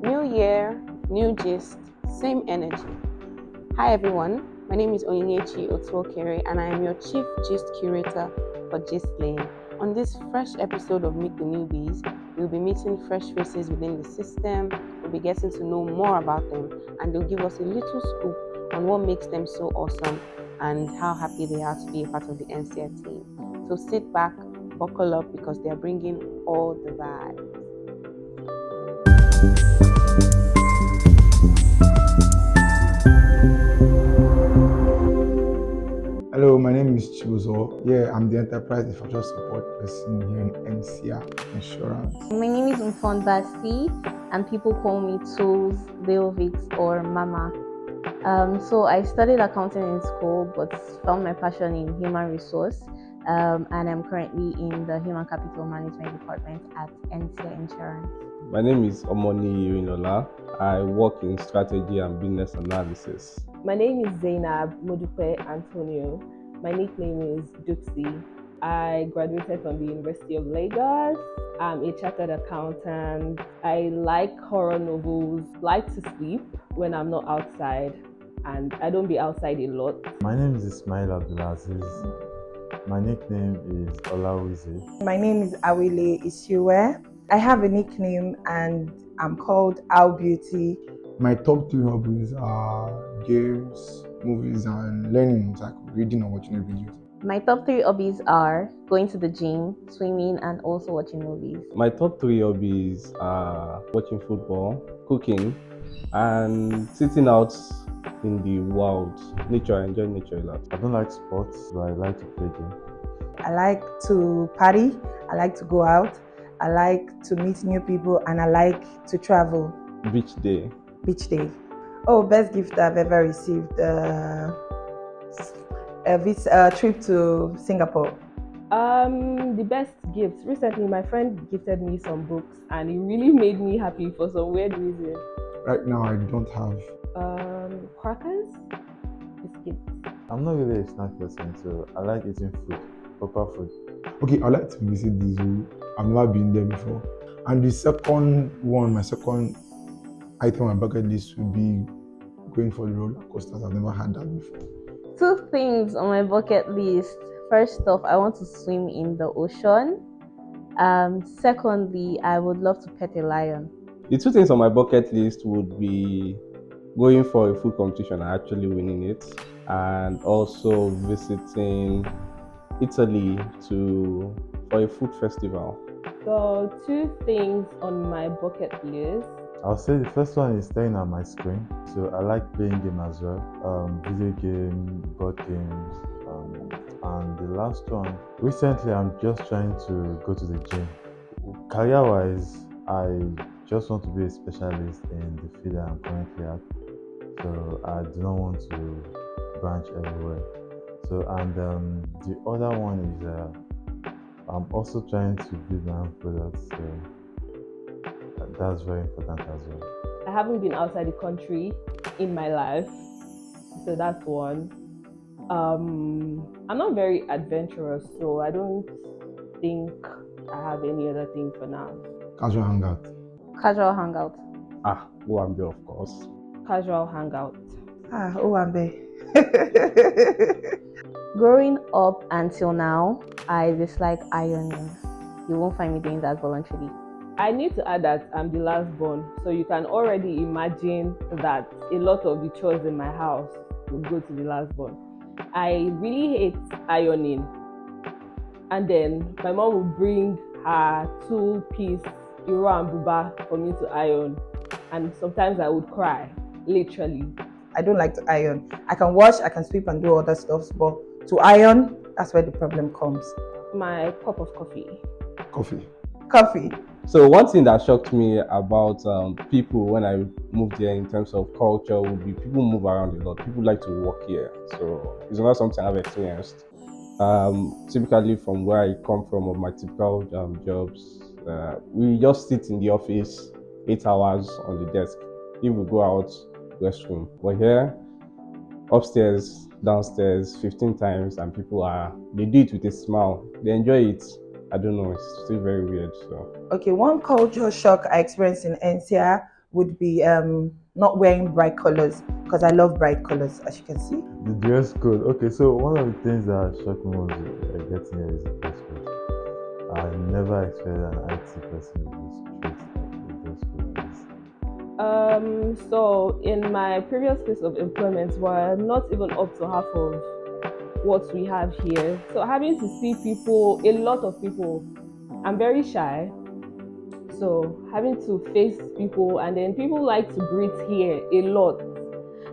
New year, new gist, same energy. Hi everyone, my name is Onyinyechi Otuokere and I am your Chief Gist Curator for Gist Lane. On this fresh episode of Meet the Newbies, we'll be meeting fresh faces within the system, we'll be getting to know more about them, and they'll give us a little scoop on what makes them so awesome and how happy they are to be a part of the NCR team. So sit back, buckle up because they are bringing all the vibes. Hello, my name is Chibuzo. Yeah, I'm the Enterprise Infrastructure Support person here in NCR Insurance. My name is Mfondasi and people call me Tools, Leovix or Mama. So I studied accounting in school but found my passion in human resource and I'm currently in the Human Capital Management Department at NCR Insurance. My name is Omoni Irinola. I work in strategy and business analysis. My name is Zainab Modupe Antonio. My nickname is Duxie. I graduated from the University of Lagos. I'm a chartered accountant. I like horror novels, like to sleep when I'm not outside, and I don't be outside a lot. My name is Ismail Abdulaziz. My nickname is Olawizi. My name is Awile Isiwe. I have a nickname and I'm called Owl Beauty. My top three hobbies are games, movies, and learning, like reading and watching videos. My top 3 hobbies are going to the gym, swimming, and also watching movies. My top 3 hobbies are watching football, cooking, and sitting out in the wild. Nature, I enjoy nature a lot. I don't like sports, but I like to play games. I like to party, I like to go out, I like to meet new people, and I like to travel. Beach day. Beach day. Oh, best gift I've ever received, a trip to Singapore. The best gifts. Recently, my friend gifted me some books and it really made me happy for some weird reason. Right now, I don't have. Crackers? Biscuits. I'm not really a snack person, so I like eating food, proper food. Okay, I'd like to visit the zoo. I've never been there before. And the second one, my second item on my bucket list would be going for the roller coasters. I've never had that before. 2 things on my bucket list. First off, I want to swim in the ocean. Secondly, I would love to pet a lion. The 2 things on my bucket list would be going for a food competition and actually winning it, and also visiting Italy for a food festival. So 2 things on my bucket list. I'll say the first one is staying on my screen. So I like playing games as well, video game, board games, and the last one. Recently, I'm just trying to go to the gym. Career-wise, I just want to be a specialist in the field that I'm currently at. So I do not want to branch everywhere. So the other one is I'm also trying to build my own products. So that's very important as well. I haven't been outside the country in my life, so that's one. I'm not very adventurous, so I don't think I have any other thing for now. Casual hangout. Casual hangout. Wambi, of course. Casual hangout. Owambe. Growing up until now, I dislike ironing. You won't find me doing that voluntarily. I need to add that I'm the last born, so you can already imagine that a lot of the chores in my house will go to the last born. I really hate ironing, and then my mom will bring her 2-piece Iro and Buba for me to iron, and sometimes I would cry, literally. I don't like to iron. I can wash, I can sweep and do other stuff, but to iron, that's where the problem comes. My cup of coffee. Coffee. So one thing that shocked me about people when I moved here in terms of culture would be people move around a lot. People like to work here. So it's not something I've experienced. Typically from where I come from, of my typical jobs, we just sit in the office 8 hours on the desk. If we go out, restroom. But here, upstairs, downstairs, 15 times, and they do it with a smile. They enjoy it. I don't know, it's still very weird. So Okay, one culture shock I experienced in NCR would be not wearing bright colors, because I love bright colors, as you can see. The dress code. Okay, so one of the things that shocked me was getting here is the dress code. I never expected an IT person would be strict like the dress code is. So in my previous place of employment, we're not even up to half of what we have here. So having to see people, a lot of people, I'm very shy. So having to face people, and then people like to greet here a lot.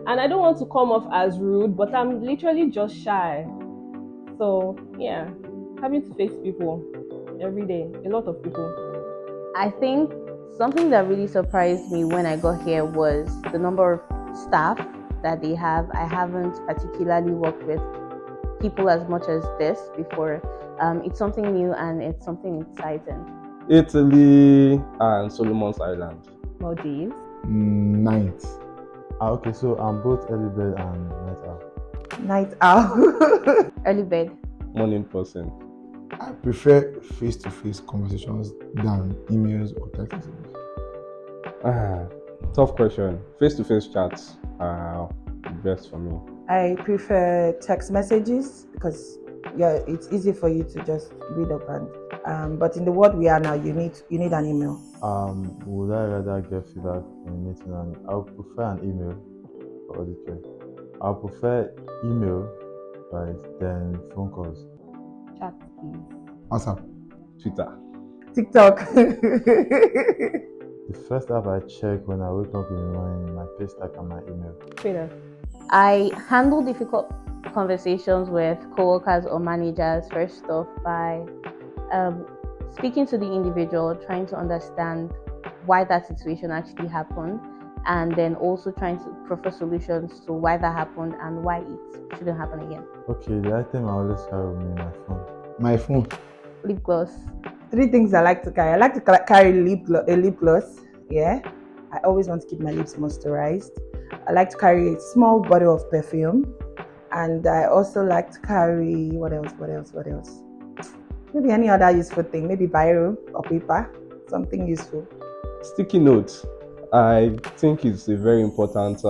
And I don't want to come off as rude, but I'm literally just shy. So yeah, having to face people every day, a lot of people. I think something that really surprised me when I got here was the number of staff that they have. I haven't particularly worked with people as much as this before. It's something new and it's something exciting. Italy and Solomon's Island. Maldives. Ninth. Okay, so I'm both early bird and night owl. Night owl. Early bed. Morning person. I prefer face-to-face conversations than emails or text messages. Tough question. Face-to-face chats are the best for me. I prefer text messages because it's easy for you to just read up and but in the world we are now, you need an email. Would I rather get feedback in a meeting? And I would prefer an email for auditory. I would prefer email, right, than phone calls. Chat, please. WhatsApp. Twitter. TikTok. The first app I check when I wake up in the morning, my pay stack and my email. Twitter. I handle difficult conversations with coworkers or managers first off by speaking to the individual, trying to understand why that situation actually happened, and then also trying to prefer solutions to why that happened and why it shouldn't happen again. Okay, the item I always carry with me, my phone. My phone. Lip gloss. 3 things I like to carry. I like to carry a lip gloss. Yeah. I always want to keep my lips moisturized. I like to carry a small bottle of perfume. And I also like to carry, what else? Maybe any other useful thing. Maybe biro or paper. Something useful. Sticky notes. I think it's a very important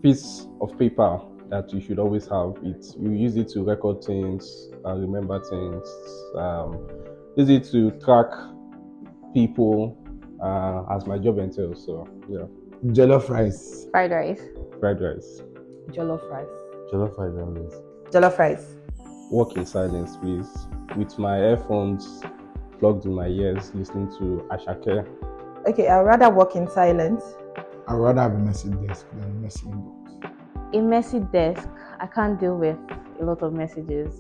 piece of paper that you should always have. You use it to record things and remember things. Use it to track people, as my job entails. So yeah. Jollof rice. Fried rice. Fried rice. Jollof rice. Jollof rice always. Jollof rice. Walk in silence, please. With my earphones plugged in my ears, listening to Ashake. Okay, I'd rather walk in silence. I'd rather have a messy desk than a messy inbox. A messy desk. I can't deal with a lot of messages.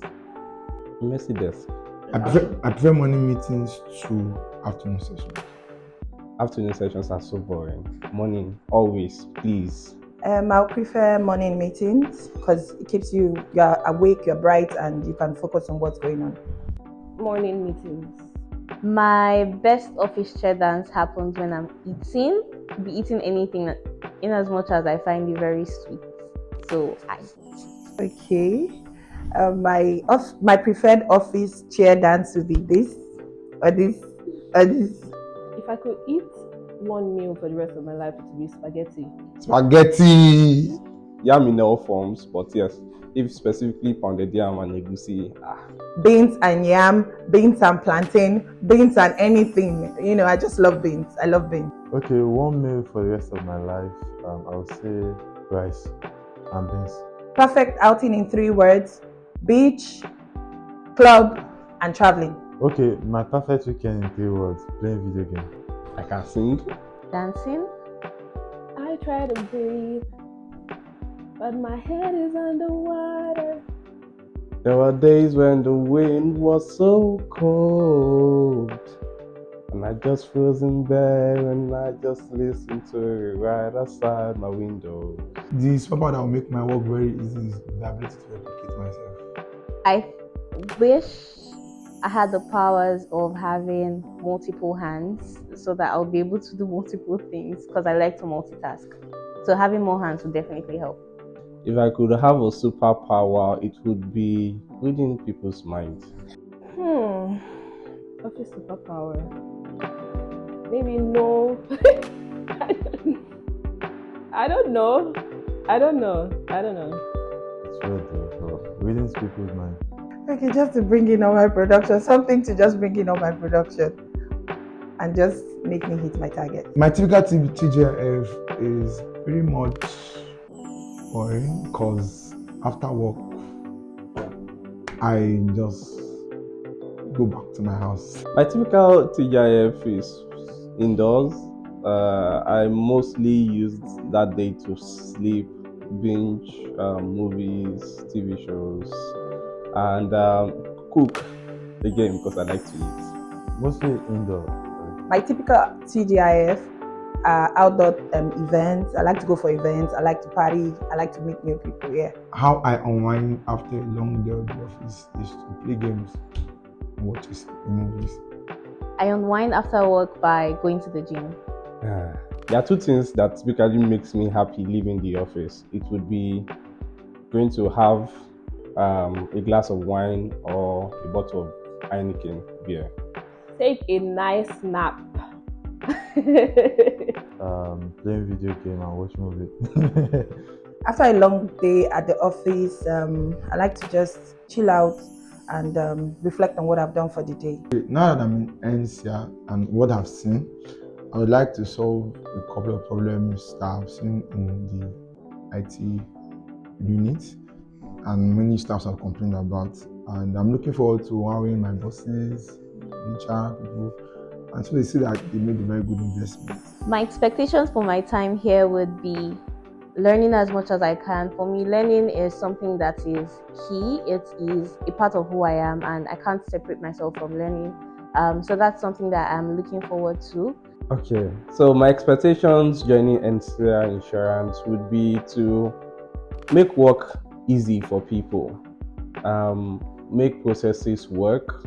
Messy desk. I prefer morning meetings to afternoon sessions. Afternoon sessions are so boring. Morning, always, please. I'll prefer morning meetings because it keeps you're awake, you're bright, and you can focus on what's going on. Morning meetings. My best office chair dance happens when I'm eating. Be eating anything in as much as I find it very sweet. So Okay. My preferred office chair dance would be this or this or this. If I could eat one meal for the rest of my life, it would be spaghetti. Spaghetti. Yam in all forms, but yes, if specifically pounded yam and egusi, Beans and yam, beans and plantain, beans and anything. I just love beans. I love beans. Okay, one meal for the rest of my life, I would say rice and beans. Perfect outing in 3 words: beach, club, and traveling. Okay, my perfect weekend in 3 words: playing video game. I can sing. dancing. I try to breathe, but my head is underwater. There were days when the wind was so cold, and I just froze in bed and I just listened to it right outside my window. The superpower that will make my work very easy is the ability to replicate myself. I wish I had the powers of having multiple hands so that I'll be able to do multiple things because I like to multitask. So having more hands would definitely help. If I could have a superpower, it would be reading people's minds. Office superpower. Maybe no. I don't know. It's weird though. But reading people's mind. Okay, just to bring in all my production, something to just bring in all my production and just make me hit my target. My typical TGIF is pretty much boring because after work, I just go back to my house. My typical TGIF is indoors. I mostly use that day to sleep, binge movies, TV shows, and cook again because I like to eat. Mostly indoor. My typical TGIF are outdoor events. I like to go for events. I like to party. I like to meet new people. Yeah. How I unwind after a long day at the office is to play games, watch movies. I unwind after work by going to the gym. There are two things that typically makes me happy leaving the office. It would be going to have a glass of wine or a bottle of Heineken beer. Take a nice nap. Playing video game and watch movie. After a long day at the office, I like to just chill out and reflect on what I've done for the day. Now that I'm in NCR and what I've seen, I would like to solve a couple of problems that I've seen in the IT unit and many staffs have complained about. And I'm looking forward to wowing my bosses, HR people, and so they see that they made a very good investment. My expectations for my time here would be learning as much as I can. For me, learning is something that is key. It is a part of who I am, and I can't separate myself from learning. So that's something that I'm looking forward to. Okay, so my expectations joining NCR Insurance would be to make work easy for people, make processes work,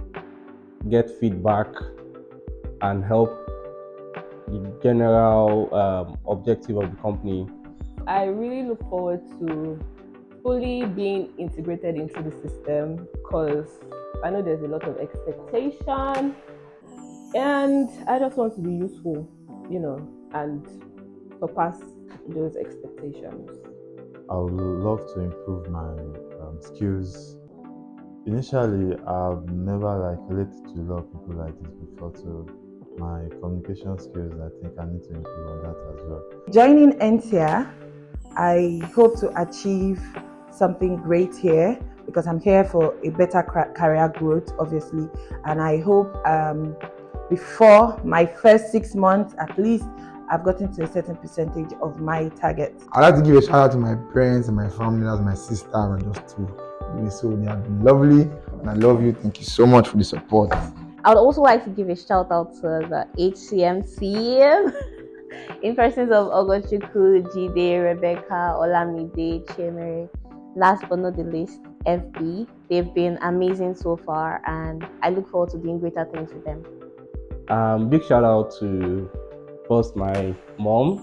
get feedback, and help the general objective of the company. I really look forward to fully being integrated into the system because I know there's a lot of expectation and I just want to be useful, and surpass those expectations. I would love to improve my skills. Initially, I've never related to a lot of people like this before, so my communication skills, I think I need to improve on that as well. Joining NCR, I hope to achieve something great here because I'm here for a better career growth, obviously, and I hope before my first 6 months, at least, I've gotten to a certain percentage of my targets. I'd like to give a shout out to my parents and my family, that's my sister, and just two. So they have been lovely, and I love you. Thank you so much for the support. I would also like to give a shout out to the HCMC in persons of Ogochukwu, Jide, Rebecca, Olamide, Chemere. Last but not the least, FB. They've been amazing so far, and I look forward to doing greater things with them. Big shout out to first my mom.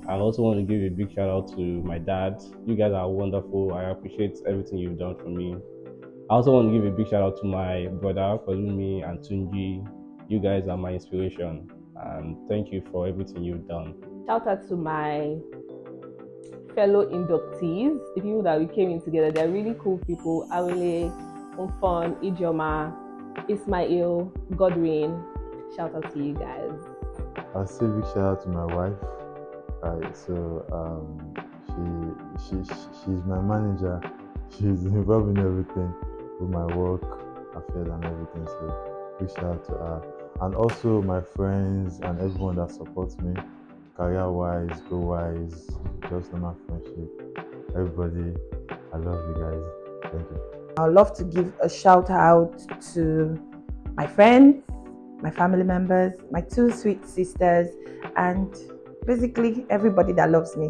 I also want to give a big shout out to my dad. You guys are wonderful. I appreciate everything you've done for me. I also want to give a big shout out to my brother, Palumi and Tunji. You guys are my inspiration, and thank you for everything you've done. Shout out to my fellow inductees, the people that we came in together. They're really cool people. Awele, Umfon, Ijoma, Ismail, Godwin. Shout out to you guys. I'll say big shout out to my wife. She's my manager. She's involved in everything with my work, affairs, and everything. So big shout out to her, and also my friends and everyone that supports me, career-wise, goal-wise, just normal friendship. Everybody, I love you guys. Thank you. I'd love to give a shout out to my friends, my family members, my two sweet sisters, and basically everybody that loves me.